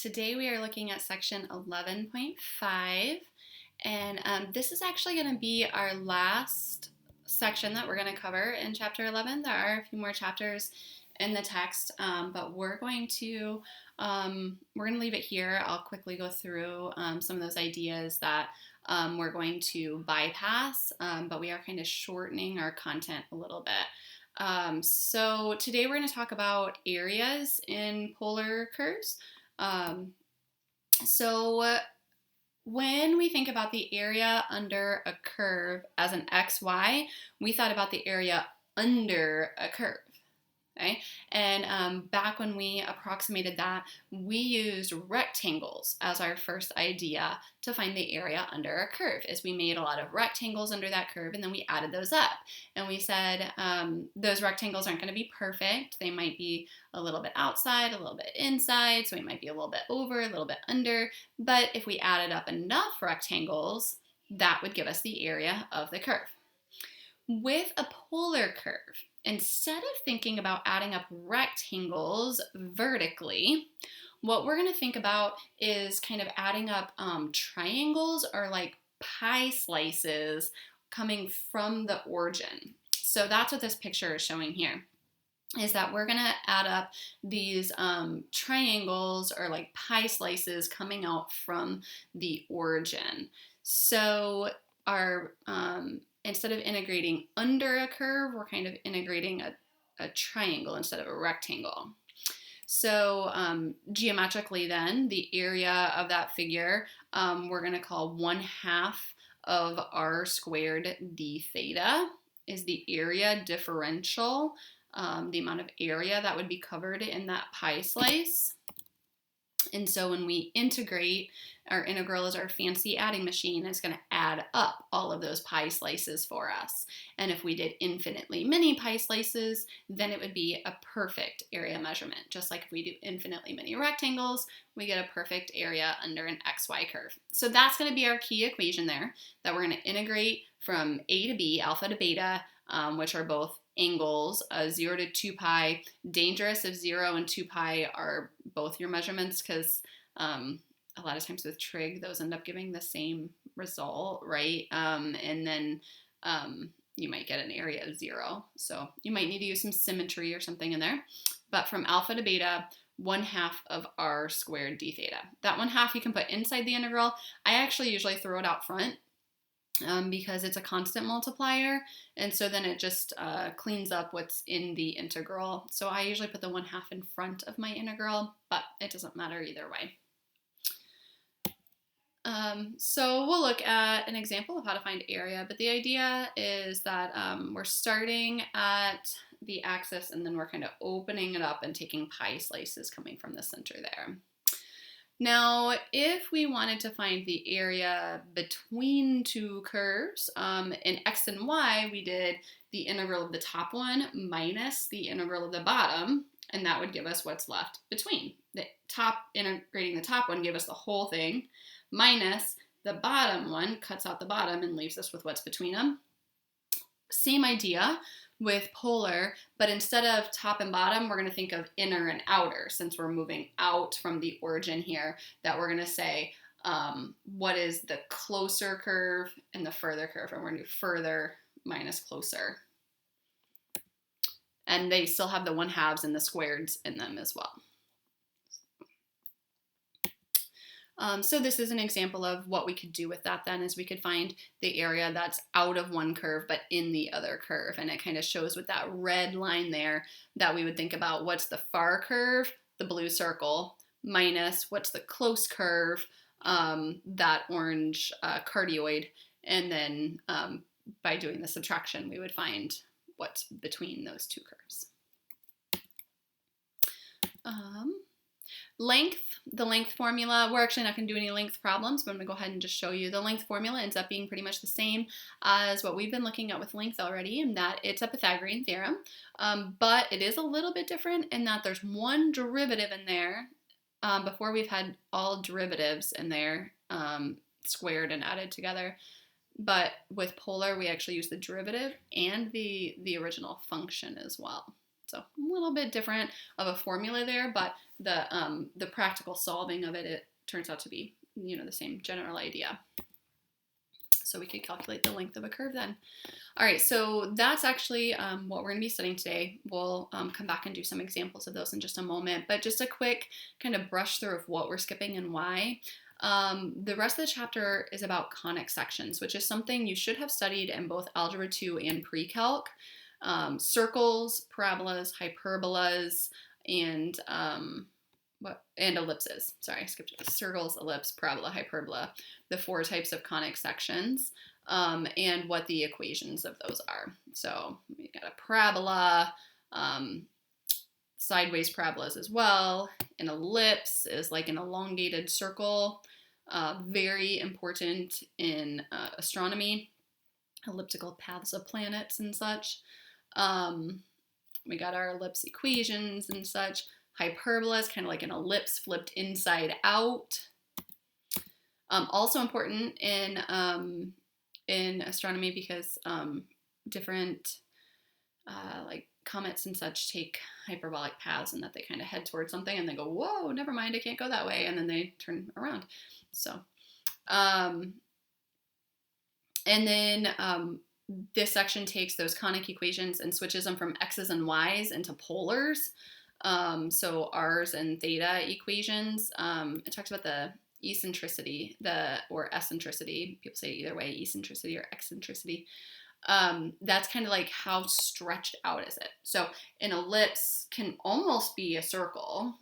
Today we are looking at section 11.5, and this is actually going to be our last section that we're going to cover in chapter 11. There are a few more chapters in the text, but we're going to leave it here. I'll quickly go through some of those ideas that we're going to bypass, but we are kind of shortening our content a little bit. So today we're going to talk about areas in polar curves. So when we think about the area under a curve as an XY, we thought about the area under a curve. Okay? And back when we approximated that, we used rectangles as our first idea to find the area under a curve. Is we made a lot of rectangles under that curve and then we added those up. And we said those rectangles aren't going to be perfect. They might be a little bit outside, a little bit inside, so we might be a little bit over, a little bit under. But if we added up enough rectangles, that would give us the area of the curve. With a polar curve, instead of thinking about adding up rectangles vertically, what we're going to think about is kind of adding up triangles or like pie slices coming from the origin. So that's what this picture is showing here, is that we're going to add up these triangles or like pie slices coming out from the origin. So our instead of integrating under a curve, we're kind of integrating a triangle instead of a rectangle. So geometrically then, the area of that figure we're going to call 1/2 of r squared d theta is the area differential, the amount of area that would be covered in that pie slice. And so when we integrate, our integral is our fancy adding machine. It's going to add up all of those pie slices for us. And if we did infinitely many pie slices, then it would be a perfect area measurement. Just like if we do infinitely many rectangles, we get a perfect area under an XY curve. So that's going to be our key equation there, that we're going to integrate from A to B, alpha to beta, which are both angles, 0 to 2 pi. Dangerous if 0 and 2 pi are both your measurements, because a lot of times with trig, those end up giving the same result, right? And then you might get an area of 0. So you might need to use some symmetry or something in there. But from alpha to beta, 1/2 of r squared d theta. That 1/2 you can put inside the integral. I actually usually throw it out front, because it's a constant multiplier, and so then it just cleans up what's in the integral. So I usually put the 1/2 in front of my integral, but it doesn't matter either way. So we'll look at an example of how to find area, but the idea is that we're starting at the axis and then we're kind of opening it up and taking pie slices coming from the center there. Now, if we wanted to find the area between two curves, in x and y, we did the integral of the top one minus the integral of the bottom, and that would give us what's left between. The top, integrating the top one gave us the whole thing, minus the bottom one cuts out the bottom and leaves us with what's between them. Same idea with polar, but instead of top and bottom, we're going to think of inner and outer, since we're moving out from the origin here, that we're going to say what is the closer curve and the further curve, and we're going to do further minus closer. And they still have the 1/2s and the squareds in them as well. So this is an example of what we could do with that then, is we could find the area that's out of one curve but in the other curve. And it kind of shows with that red line there that we would think about what's the far curve, the blue circle, minus what's the close curve, that orange cardioid. And then by doing the subtraction, we would find what's between those two curves. Length, the length formula, we're actually not going to do any length problems, but I'm going to go ahead and just show you. The length formula ends up being pretty much the same as what we've been looking at with length already, in that it's a Pythagorean theorem, but it is a little bit different in that there's one derivative in there. Before we've had all derivatives in there, squared and added together, but with polar we actually use the derivative and the original function as well. So a little bit different of a formula there, but the practical solving of it, it turns out to be, you know, the same general idea. So we could calculate the length of a curve then. All right, so that's actually what we're going to be studying today. We'll come back and do some examples of those in just a moment, but just a quick kind of brush through of what we're skipping and why. The rest of the chapter is about conic sections, which is something you should have studied in both Algebra 2 and Pre-Calc. Circles, parabolas, hyperbolas, and ellipses. Sorry, I skipped it. Circles, ellipse, parabola, hyperbola, the 4 types of conic sections, and what the equations of those are. So we got a parabola, sideways parabolas as well. An ellipse is like an elongated circle, very important in astronomy, elliptical paths of planets and such. We got our ellipse equations and such. Hyperbola is kind of like an ellipse flipped inside out. Also important in astronomy because different like comets and such take hyperbolic paths, and that they kind of head towards something and they go, whoa, never mind, I can't go that way, and then they turn around. So, and then this section takes those conic equations and switches them from x's and y's into polars. So r's and theta equations. It talks about the eccentricity, or eccentricity. People say either way, eccentricity or eccentricity. That's kind of like how stretched out is it. So an ellipse can almost be a circle,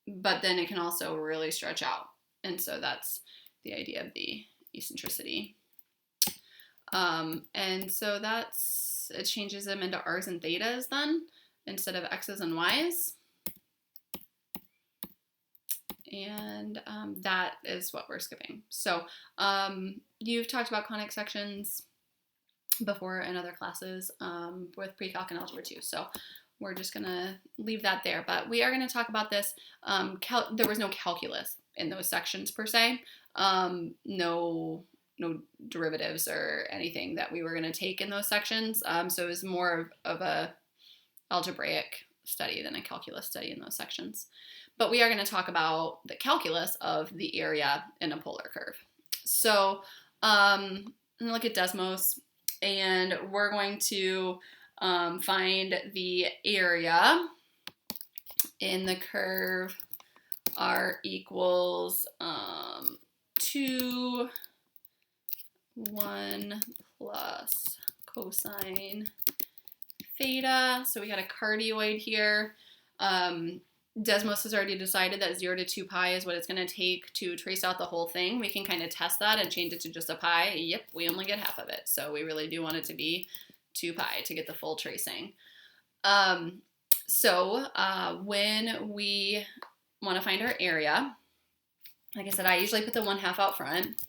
but then it can also really stretch out. And so that's the idea of the eccentricity. And so it changes them into r's and thetas then, instead of x's and y's. And that is what we're skipping. So you've talked about conic sections before in other classes with Pre-Calc and Algebra 2. So we're just going to leave that there. But we are going to talk about this. There was no calculus in those sections per se. No derivatives or anything that we were going to take in those sections. So it was more of a algebraic study than a calculus study in those sections. But we are going to talk about the calculus of the area in a polar curve. So I'm going to look at Desmos, and we're going to find the area in the curve r equals 2, 1 plus cosine theta. So we got a cardioid here. Desmos has already decided that 0 to 2 pi is what it's going to take to trace out the whole thing. We can kind of test that and change it to just a pi. Yep, we only get half of it. So we really do want it to be 2 pi to get the full tracing. When we want to find our area, like I said, I usually put the 1/2 out front,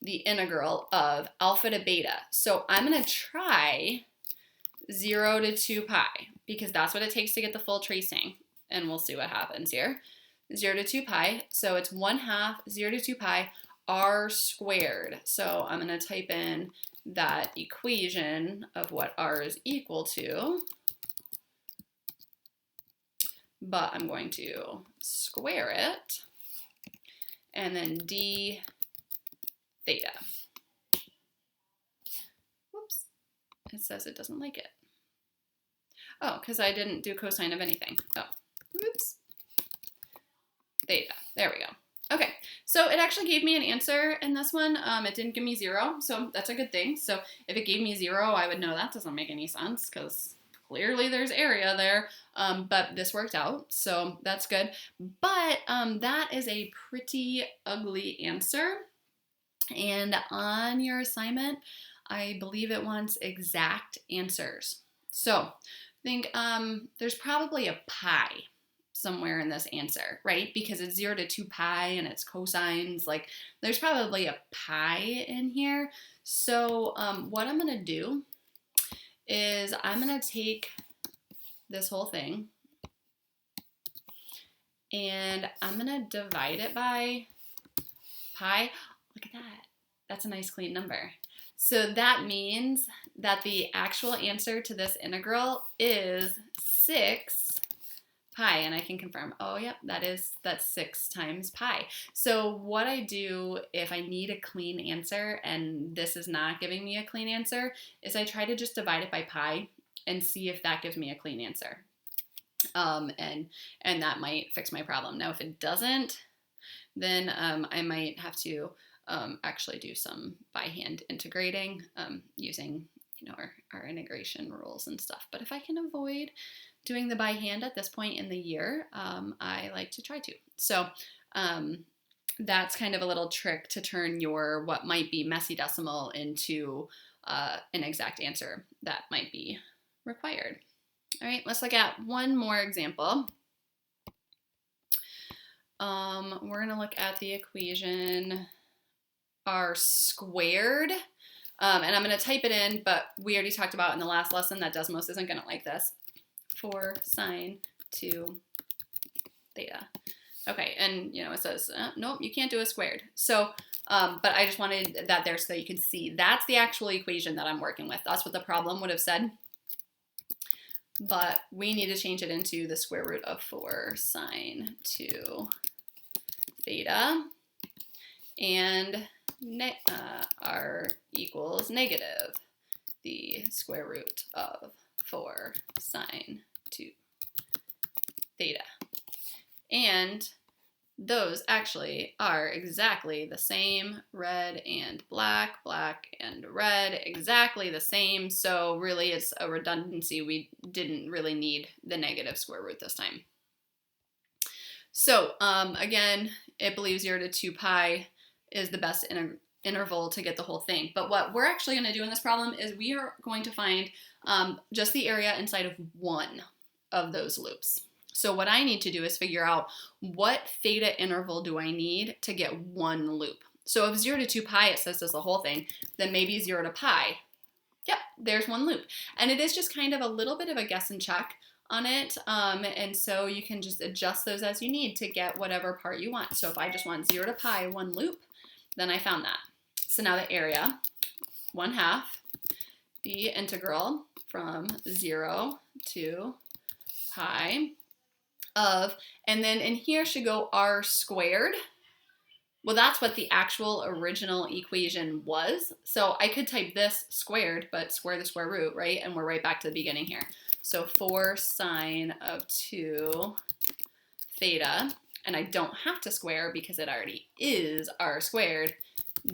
the integral of alpha to beta. So I'm going to try 0 to 2 pi because that's what it takes to get the full tracing. And we'll see what happens here. 0 to 2 pi, so it's 1/2, 0 to 2 pi, r squared. So I'm going to type in that equation of what r is equal to, but I'm going to square it, and then d theta. Whoops, it says it doesn't like it. Oh, because I didn't do cosine of anything. Oh. Oops. Theta. There we go. Okay, so it actually gave me an answer in this one. It didn't give me 0, so that's a good thing. So if it gave me 0, I would know that doesn't make any sense because clearly there's area there. But this worked out, so that's good. But that is a pretty ugly answer. And on your assignment, I believe it wants exact answers. So I think there's probably a pi somewhere in this answer, right? Because it's 0 to 2 pi and it's cosines. Like, there's probably a pi in here. So what I'm going to do is I'm going to take this whole thing and I'm going to divide it by pi. Look at that. That's a nice clean number. So that means that the actual answer to this integral is 6 pi, and I can confirm, oh yep, that's 6 times pi. So what I do if I need a clean answer and this is not giving me a clean answer is I try to just divide it by pi and see if that gives me a clean answer. And that might fix my problem. Now if it doesn't, then I might have to actually do some by hand integrating using our integration rules and stuff. But if I can avoid doing the by hand at this point in the year, I like to try to. So that's kind of a little trick to turn your what might be messy decimal into an exact answer that might be required. All right, let's look at one more example. We're going to look at the equation r squared. And I'm going to type it in, but we already talked about in the last lesson that Desmos isn't going to like this. 4 sine 2 theta. Okay, and it says, nope, you can't do a squared. So, but I just wanted that there so that you can see that's the actual equation that I'm working with. That's what the problem would have said. But we need to change it into the square root of 4 sine 2 theta. And r equals negative the square root of 4 sine 2 theta. And those actually are exactly the same, red and black, black and red, exactly the same. So really it's a redundancy. We didn't really need the negative square root this time. So again, it believes 0 to 2 pi is the best interval to get the whole thing. But what we're actually going to do in this problem is we are going to find just the area inside of one of those loops. So what I need to do is figure out what theta interval do I need to get one loop. So if 0 to 2 pi, it says this the whole thing, then maybe 0 to pi. Yep, there's one loop. And it is just kind of a little bit of a guess and check on it. And so you can just adjust those as you need to get whatever part you want. So if I just want 0 to pi, one loop, then I found that. So now the area, 1/2, the integral from 0 to pi of, and then in here should go r squared. Well, that's what the actual original equation was. So I could type this squared, but square the square root, right? And we're right back to the beginning here. So 4 sine of 2 theta, and I don't have to square because it already is r squared,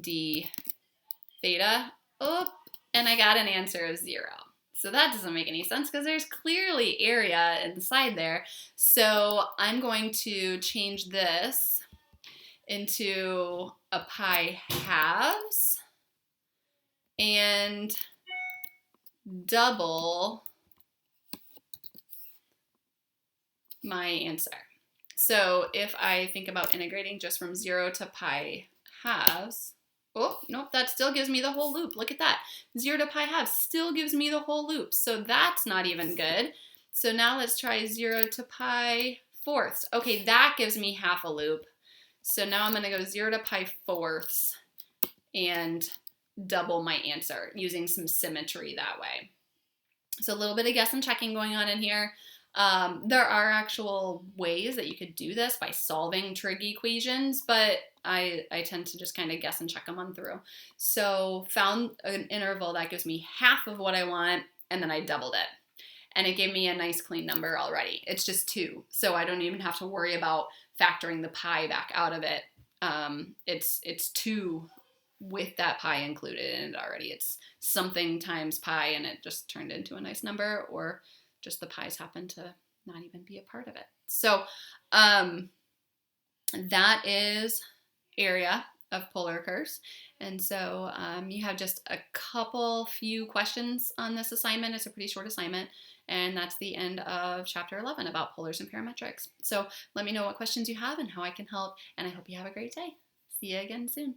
d theta, and I got an answer of 0. So that doesn't make any sense because there's clearly area inside there. So I'm going to change this into a pi halves and double my answer. So if I think about integrating just from 0 to pi halves, oh, nope, that still gives me the whole loop. Look at that. 0 to pi halves still gives me the whole loop. So that's not even good. So now let's try 0 to pi fourths. Okay, that gives me half a loop. So now I'm going to go 0 to pi fourths and double my answer using some symmetry that way. So a little bit of guess and checking going on in here. There are actual ways that you could do this by solving trig equations, but I tend to just kind of guess and check them on through. So found an interval that gives me half of what I want, and then I doubled it. And it gave me a nice clean number already. It's just 2, so I don't even have to worry about factoring the pi back out of it. It's 2 with that pi included in it already. It's something times pi, and it just turned into a nice number, or just the pi's happen to not even be a part of it. So that is area of polar curves. And so you have just a few questions on this assignment. It's a pretty short assignment. And that's the end of chapter 11 about polars and parametrics. So let me know what questions you have and how I can help. And I hope you have a great day. See you again soon.